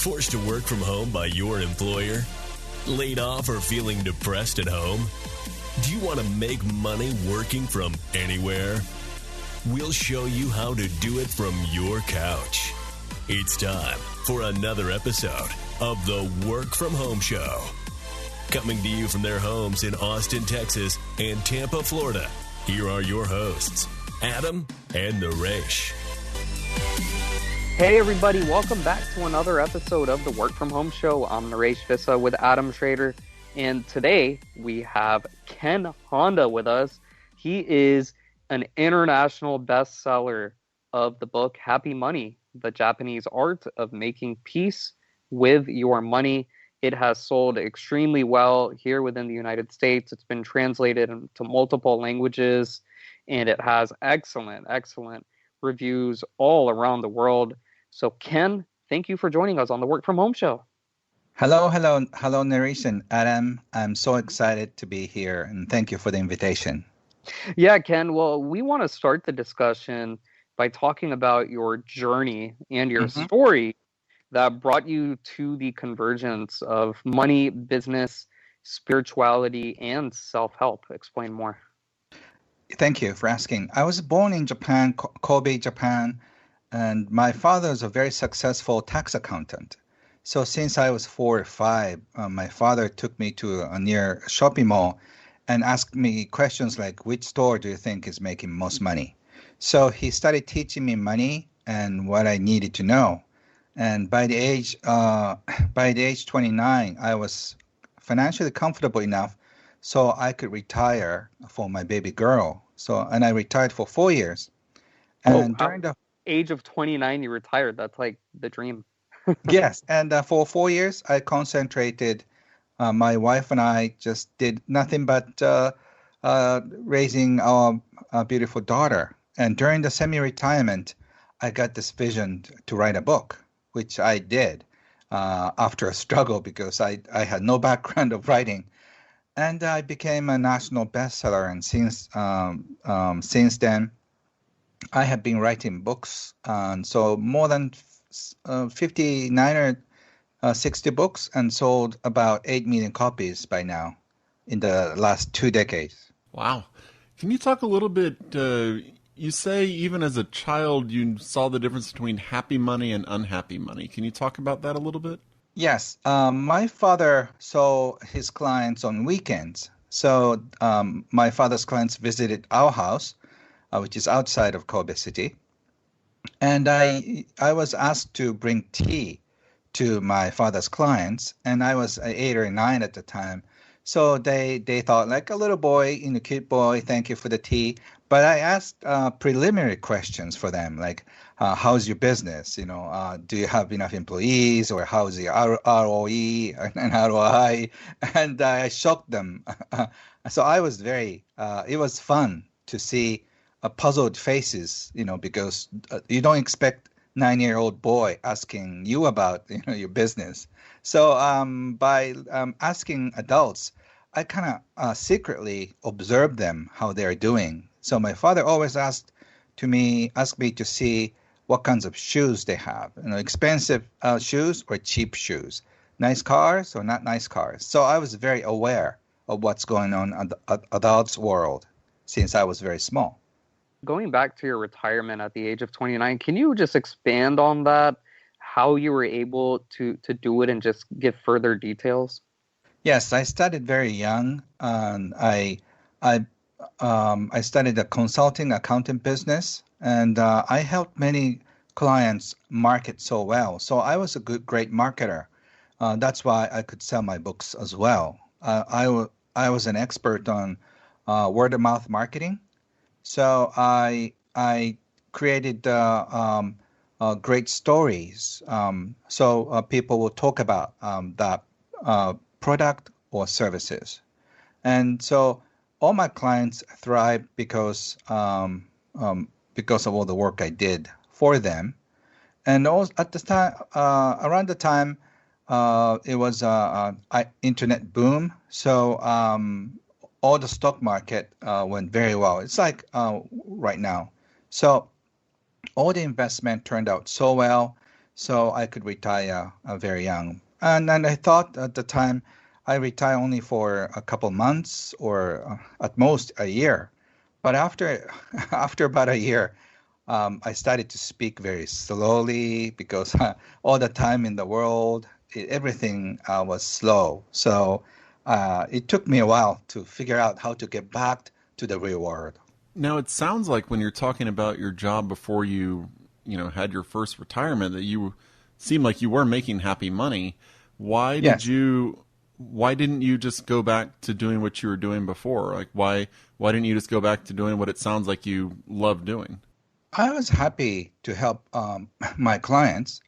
Forced to work from home by your employer? Laid off or feeling depressed at home? Do you want to make money working from anywhere? We'll show you how to do it from your couch. It's time for another episode of the Work From Home Show. Coming to you from their homes in Austin, Texas and Tampa, Florida, here are your hosts, Adam and Naresh. Hey everybody, welcome back to another episode of the Work From Home Show. I'm Naresh Vissa with Adam Schrader, and today we have Ken Honda with us. He is an international bestseller of the book Happy Money, The Japanese Art of Making Peace with Your Money. It has sold extremely well here within the United States. It's been translated into multiple languages, and it has excellent reviews all around the world. So Ken, thank you for joining us on the Work From Home Show. Hello, Naresh and Adam. I'm so excited to be here, and thank you for the invitation. Yeah, Ken, well, we want to start the discussion by talking about your journey and your story that brought you to the convergence of money, business, spirituality, and self-help. Explain more. Thank you for asking. I was born in Japan, Kobe, Japan, and my father is a very successful tax accountant. So since I was 4 or 5, my father took me to a near shopping mall and asked me questions like, which store do you think is making most money? So he started teaching me money and what I needed to know. And by the age 29, I was financially comfortable enough so I could retire for my baby girl. And I retired for 4 years. And during the age of 29, you retired. That's like the dream. Yes. And for 4 years, I concentrated. My wife and I just did nothing but raising our beautiful daughter. And during the semi-retirement, I got this vision to write a book, which I did after a struggle because I had no background of writing. And I became a national bestseller. And since then, I have been writing books, so more than 59 or 60 books, and sold about 8 million copies by now in the last 2 decades. Wow. Can you talk a little bit, you say even as a child you saw the difference between happy money and unhappy money. Can you talk about that a little bit? Yes. My father saw his clients on weekends. So my father's clients visited our house, which is outside of Kobe City. And I was asked to bring tea to my father's clients, and I was 8 or 9 at the time. So they thought, like a little boy, cute boy, thank you for the tea. But I asked preliminary questions for them, like, how's your business? Do you have enough employees, or how's the ROE and ROI? And I shocked them. So I was it was fun to see puzzled faces, because you don't expect 9-year-old boy asking you about your business. So by asking adults, I kind of secretly observed them, how they're doing. So my father always asked me to see what kinds of shoes they have, expensive shoes or cheap shoes, nice cars or not nice cars. So I was very aware of what's going on in the adults' world since I was very small. Going back to your retirement at the age of 29, can you just expand on that, how you were able to do it, and just give further details? Yes, I started very young. And I started a consulting accounting business, and I helped many clients market so well. So I was a great marketer. That's why I could sell my books as well. I was an expert on word of mouth marketing. So I created great stories, so people will talk about that product or services, and so all my clients thrive because of all the work I did for them, and also at the time, around the time, it was internet boom, so all the stock market went very well. It's like right now. So all the investment turned out so well. so I could retire very young. And I thought at the time I retire only for a couple months or at most a year. But after after about a year, I started to speak very slowly because all the time in the world, everything was slow. So it took me a while to figure out how to get back to the real world. Now it sounds like when you're talking about your job before you had your first retirement that you seemed like you were making happy money. Why Yes. why didn't you just go back to doing what you were doing before? Like why didn't you just go back to doing what it sounds like you love doing? I was happy to help my clients,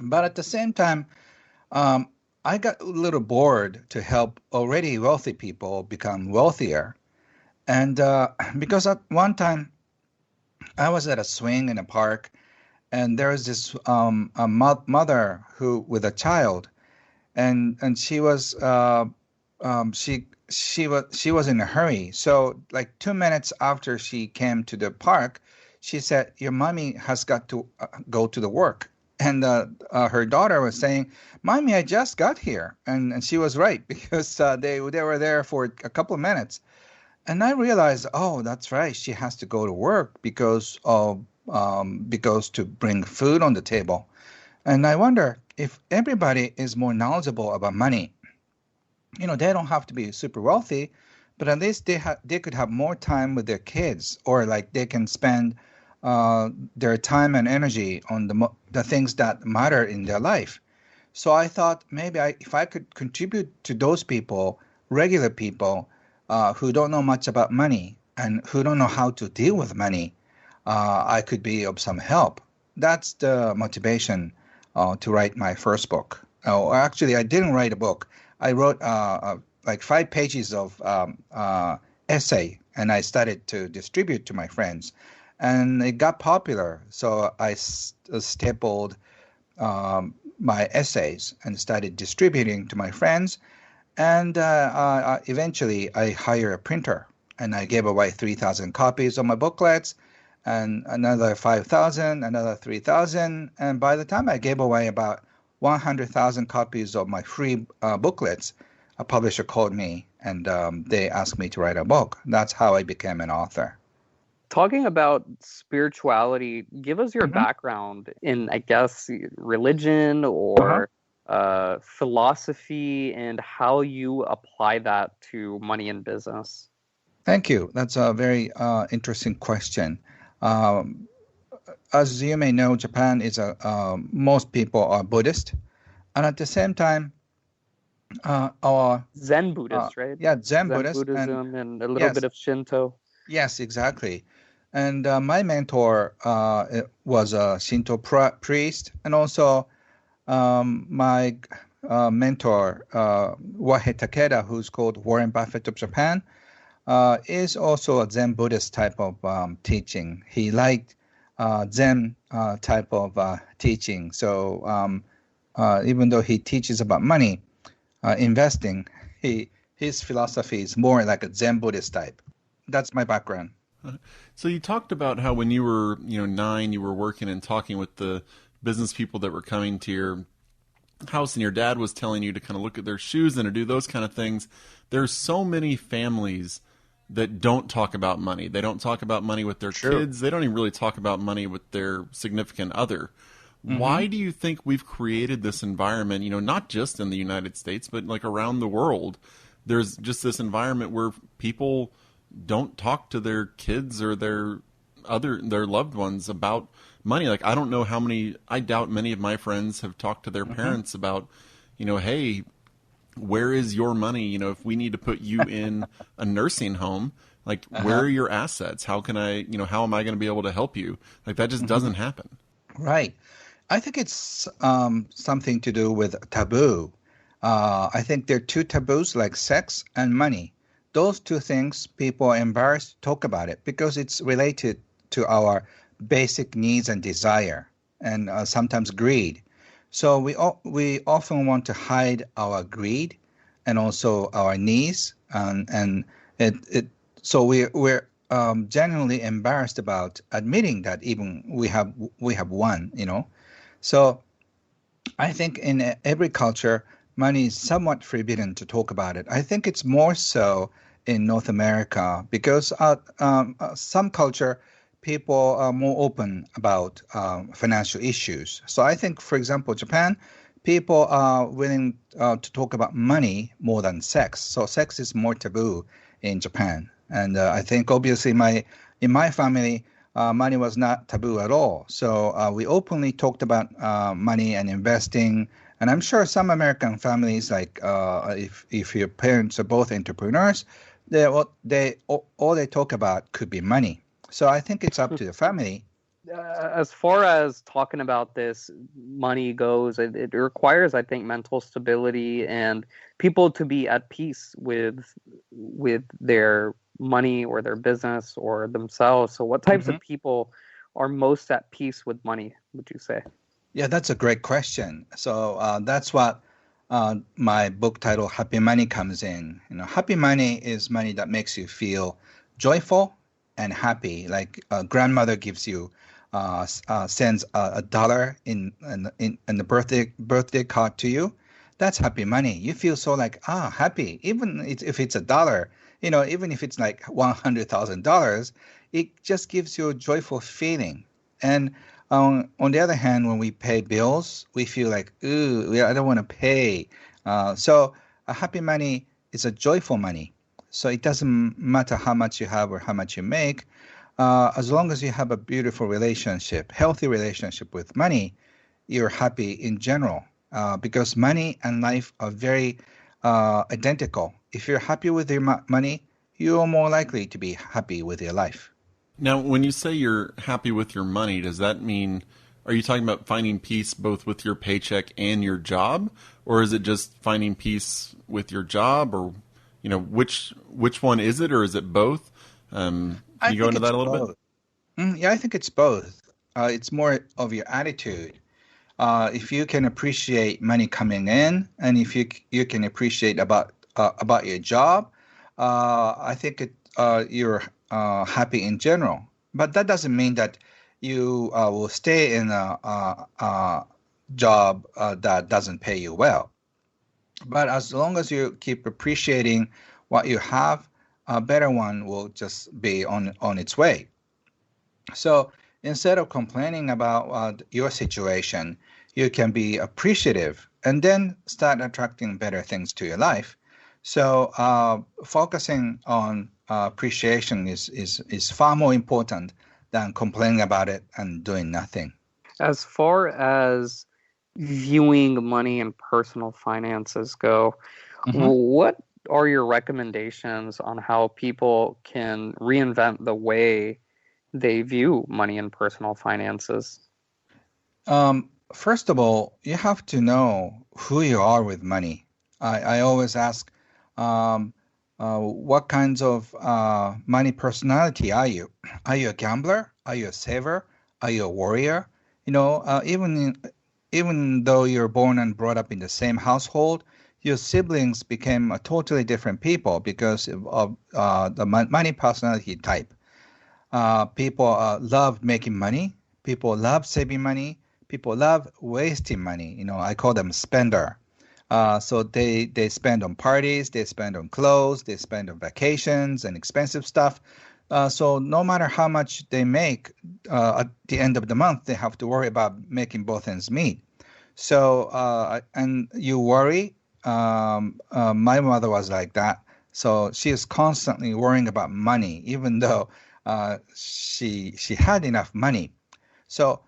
but at the same time, um, I got a little bored to help already wealthy people become wealthier. And because at one time I was at a swing in a park, and there was this mother who with a child, and she was in a hurry. So like 2 minutes after she came to the park, she said, "Your mommy has got to go to the work." And her daughter was saying, "Mommy, I just got here," and she was right because they were there for a couple of minutes. And I realized, oh, that's right. She has to go to work because to bring food on the table. And I wonder if everybody is more knowledgeable about money. They don't have to be super wealthy, but at least they could have more time with their kids, or like they can spend their time and energy on the things that matter in their life. So I thought maybe if I could contribute to those people, regular people, who don't know much about money and who don't know how to deal with money, I could be of some help. That's the motivation to write my first book. Oh, actually, I didn't write a book. I wrote like 5 pages of essay, and I started to distribute to my friends, and it got popular. So I stapled my essays and started distributing to my friends. And eventually, I hired a printer, and I gave away 3,000 copies of my booklets, and another 5,000, another 3,000. And by the time I gave away about 100,000 copies of my free booklets, a publisher called me, and they asked me to write a book. That's how I became an author. Talking about spirituality, give us your background in, I guess, religion or philosophy, and how you apply that to money and business. Thank you. That's a very interesting question. As you may know, Japan is most people are Buddhist, and at the same time, our Zen Buddhist, right? Yeah, Zen Buddhist, Buddhism, and a little bit of Shinto. Yes, exactly. And my mentor was a Shinto priest, and also my mentor, Wahei Takeda, who's called Warren Buffett of Japan, is also a Zen Buddhist type of teaching. He liked Zen type of teaching. So even though he teaches about money, investing, his philosophy is more like a Zen Buddhist type. That's my background. So you talked about how when you were 9, you were working and talking with the business people that were coming to your house, and your dad was telling you to kind of look at their shoes and to do those kind of things. There's so many families that don't talk about money. They don't talk about money with their kids. They don't even really talk about money with their significant other. Why do you think we've created this environment, not just in the United States, but like around the world? There's just this environment where people don't talk to their kids or their loved ones about money. Like, I don't know I doubt many of my friends have talked to their parents about, hey, where is your money? If we need to put you in a nursing home, like, where are your assets? How can I, how am I going to be able to help you? Like, that just doesn't happen. Right. I think it's something to do with taboo. I think there are two taboos, like sex and money. Those two things, people are embarrassed to talk about it because it's related to our basic needs and desire, and sometimes greed. So we often want to hide our greed and also our needs, and so we're genuinely embarrassed about admitting that even we have one. So I think in every culture, money is somewhat forbidden to talk about it. I think it's more so in North America because some culture, people are more open about financial issues. So I think, for example, Japan, people are willing to talk about money more than sex. So sex is more taboo in Japan. And I think obviously in my family, money was not taboo at all. So we openly talked about money and investing. And I'm sure some American families, like if your parents are both entrepreneurs, all they talk about could be money. So I think it's up to the family. As far as talking about this money goes, it requires, I think, mental stability and people to be at peace with their money or their business or themselves. So what types of people are most at peace with money, would you say? Yeah, that's a great question. So that's what my book title Happy Money comes in. Happy money is money that makes you feel joyful and happy. Like grandmother gives you sends a dollar in the birthday card to you. That's happy money. You feel so like happy, even if it's a dollar. Even if it's like $100,000, it just gives you a joyful feeling. And on the other hand, when we pay bills, we feel like, ooh, I don't want to pay. So a happy money is a joyful money. So it doesn't matter how much you have or how much you make. As long as you have a beautiful relationship, healthy relationship with money, you're happy in general. Because money and life are very identical. If you're happy with your money, you're more likely to be happy with your life. Now, when you say you're happy with your money, does that mean, are you talking about finding peace both with your paycheck and your job? Or is it just finding peace with your job? Or, which one is it? Or is it both? Can you go into that a little bit? Yeah, I think it's both. It's more of your attitude. If you can appreciate money coming in, and if you can appreciate about your job, I think you're happy in general. But that doesn't mean that you will stay in a job that doesn't pay you well. But as long as you keep appreciating what you have, a better one will just be on its way. So instead of complaining about your situation, you can be appreciative and then start attracting better things to your life. So focusing on appreciation is far more important than complaining about it and doing nothing. As far as viewing money and personal finances go, what are your recommendations on how people can reinvent the way they view money and personal finances? First of all, you have to know who you are with money. I always ask, what kinds of money personality are you? Are you a gambler? Are you a saver? Are you a warrior? Even though you're born and brought up in the same household, your siblings became a totally different people because of the money personality type. People love making money. People love saving money. People love wasting money. I call them spender. So they spend on parties, they spend on clothes, they spend on vacations and expensive stuff. So no matter how much they make, at the end of the month, they have to worry about making both ends meet. So, and you worry. My mother was like that. So she is constantly worrying about money, even though she had enough money. So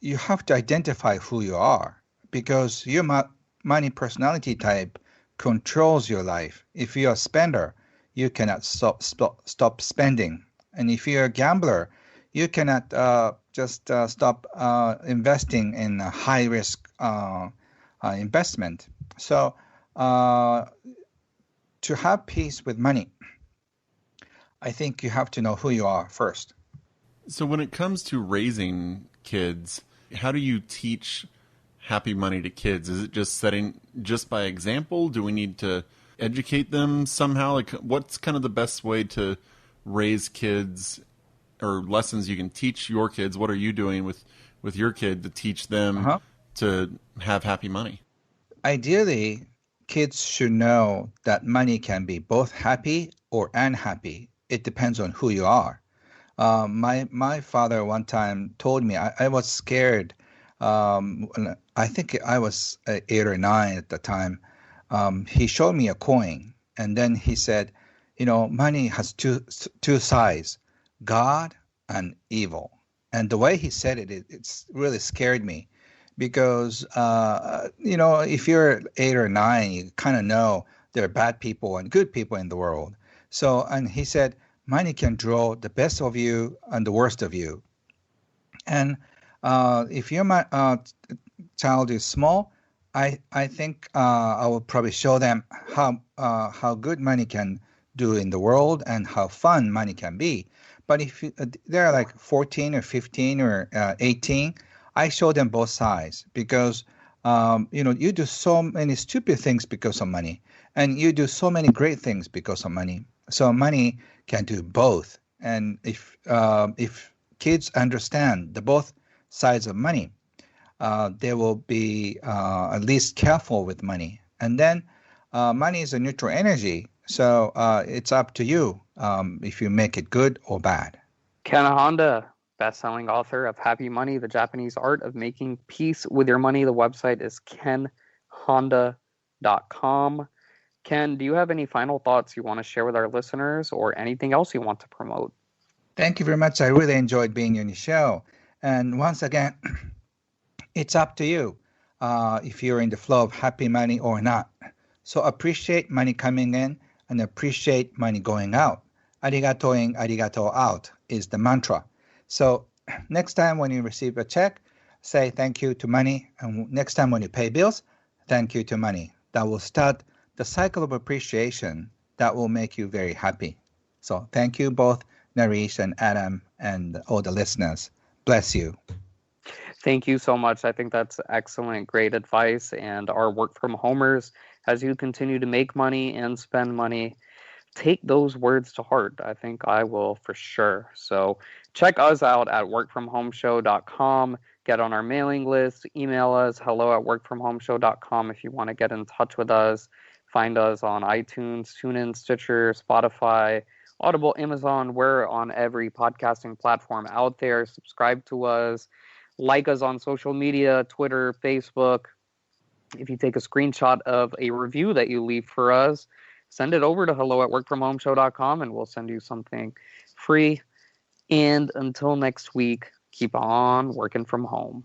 you have to identify who you are because your money personality type controls your life. If you're a spender, you cannot stop spending. And if you're a gambler, you cannot just stop investing in a high-risk investment. So to have peace with money, I think you have to know who you are first. So when it comes to raising kids, how do you teach happy money to kids? Is it just setting just by example? Do we need to educate them somehow? Like, what's kind of the best way to raise kids or lessons you can teach your kids? What are you doing with with your kid to teach them to have happy money? Ideally, kids should know that money can be both happy or unhappy. It depends on who you are. My father one time told me, I was scared. I think I was 8 or 9 at the time. He showed me a coin, and then he said, money has two sides, God and evil. And the way he said it's really scared me because, if you're 8 or 9, you kind of know there are bad people and good people in the world. So, and he said, money can draw the best of you and the worst of you. And if your child is small, I think I will probably show them how good money can do in the world and how fun money can be. But if they're like 14 or 15 or 18, I show them both sides because you do so many stupid things because of money, and you do so many great things because of money. So money can do both. And if kids understand the both sides of money, they will be at least careful with money. And then money is a neutral energy, so it's up to you if you make it good or bad. Ken Honda, best-selling author of Happy Money, The Japanese Art of Making Peace with Your Money. The website is kenhonda.com. Ken, do you have any final thoughts you want to share with our listeners or anything else you want to promote? Thank you very much. I really enjoyed being on your show. And once again, it's up to you if you're in the flow of happy money or not. So appreciate money coming in and appreciate money going out. Arigato in, arigato out is the mantra. So next time when you receive a check, say thank you to money. And next time when you pay bills, thank you to money. That will start the cycle of appreciation that will make you very happy. So thank you both, Naresh and Adam, and all the listeners. Bless you. Thank you so much. I think that's excellent, great advice. And our work from homers, as you continue to make money and spend money, take those words to heart. I think I will for sure. So check us out at workfromhomeshow.com. Get on our mailing list. Email us, hello@workfromhomeshow.com if you want to get in touch with us. Find us on iTunes, TuneIn, Stitcher, Spotify, Audible, Amazon. We're on every podcasting platform out there. Subscribe to us. Like us on social media, Twitter, Facebook. If you take a screenshot of a review that you leave for us, send it over to hello@workfromhomeshow.com and we'll send you something free. And until next week, keep on working from home.